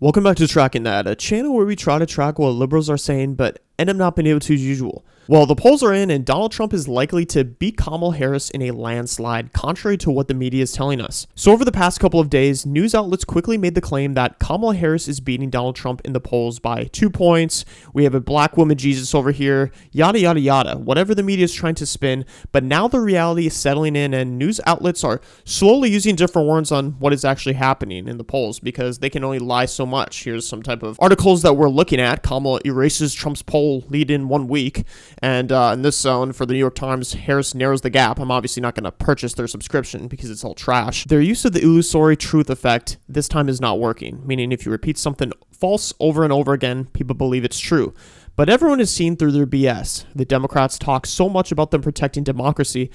Welcome back to Tracking That, a channel where we try to track what liberals are saying but end up not being able to as usual. Well, the polls are in and Donald Trump is likely to beat Kamala Harris in a landslide, contrary to what the media is telling us. So over the past couple of days, news outlets quickly made the claim that Kamala Harris is beating Donald Trump in the polls by 2 points. We have a black woman Jesus over here, yada yada yada, whatever the media is trying to spin. But now the reality is settling in and news outlets are slowly using different words on what is actually happening in the polls because they can only lie so much. Here's some type of articles that we're looking at. Kamala erases Trump's poll lead in 1 week. And in this zone for the New York Times, Harris narrows the gap. I'm obviously not going to purchase their subscription because it's all trash. Their use of the illusory truth effect this time is not working, meaning if you repeat something false over and over again, people believe it's true. But everyone is seen through their BS. The Democrats talk so much about them protecting democracy,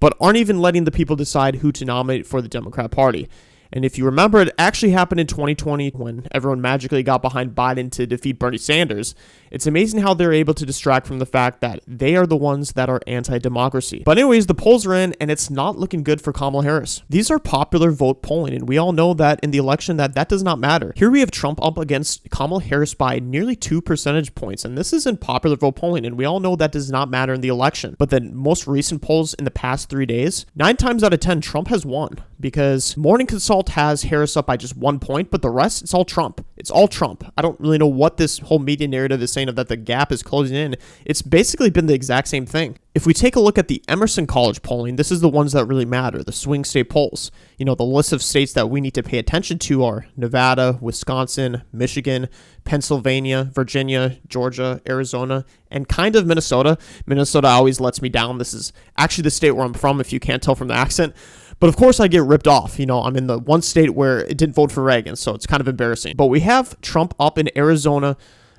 but aren't even letting the people decide who to nominate for the Democrat Party. And if you remember, it actually happened in 2020 when everyone magically got behind Biden to defeat Bernie Sanders. It's amazing how they're able to distract from the fact that they are the ones that are anti-democracy. But anyways, the polls are in and it's not looking good for Kamala Harris. These are popular vote polling and we all know that in the election that does not matter. Here we have Trump up against Kamala Harris by nearly 2 percentage points, and this is in popular vote polling and we all know that does not matter in the election. But the most recent polls in the past 3 days, 9 times out of 10 Trump has won because Morning Consult has Harris up by just 1 point, but the rest, it's all Trump. It's all Trump. I don't really know what this whole media narrative is saying of that the gap is closing in. It's basically been the exact same thing. If we take a look at the Emerson College polling, this is the ones that really matter, the swing state polls. You know, the list of states that we need to pay attention to are Nevada, Wisconsin, Michigan, Pennsylvania, Virginia, Georgia, Arizona, and kind of Minnesota. Minnesota always lets me down. This is actually the state where I'm from, if you can't tell from the accent. But of course I get ripped off. You know, I'm in the one state where it didn't vote for Reagan, so it's kind of embarrassing. But we have Trump up in Arizona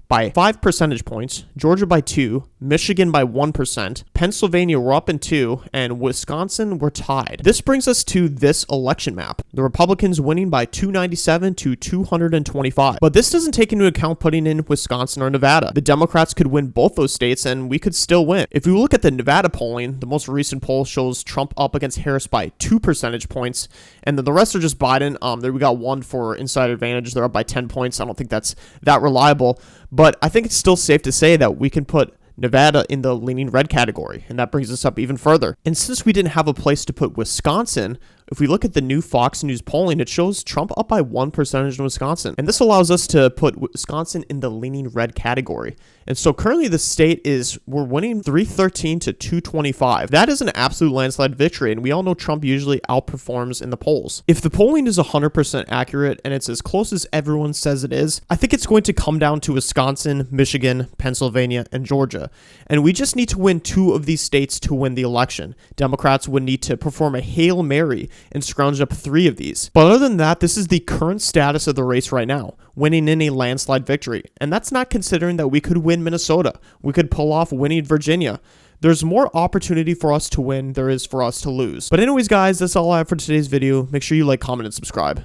by 5 percentage points, Georgia by 2, Michigan by 1%, Pennsylvania we're up in 2, and Wisconsin we're tied. This brings us to this election map. The Republicans winning by 297 to 225. But this doesn't take into account putting in Wisconsin or Nevada. The Democrats could win both those states and we could still win. If we look at the Nevada polling, the most recent poll shows Trump up against Harris by 2 percentage points, and then the rest are just Biden. There we got one for insider advantage. They're up by 10 points. I don't think that's that reliable. But I think it's still safe to say that we can put Nevada in the leaning red category, and that brings us up even further. And since we didn't have a place to put Wisconsin, if we look at the new Fox News polling, it shows Trump up by 1 percentage in Wisconsin. And this allows us to put Wisconsin in the leaning red category. And so currently the state we're winning 313 to 225. That is an absolute landslide victory, and we all know Trump usually outperforms in the polls. If the polling is 100% accurate and it's as close as everyone says it is, I think it's going to come down to Wisconsin, Michigan, Pennsylvania, and Georgia. And we just need to win 2 of these states to win the election. Democrats would need to perform a Hail Mary and scrounge up 3 of these. But other than that, this is the current status of the race right now, winning in a landslide victory. And that's not considering that we could win Minnesota. We could pull off winning Virginia. There's more opportunity for us to win there is for us to lose. But anyways, guys, that's all I have for today's video. Make sure you like, comment, and subscribe.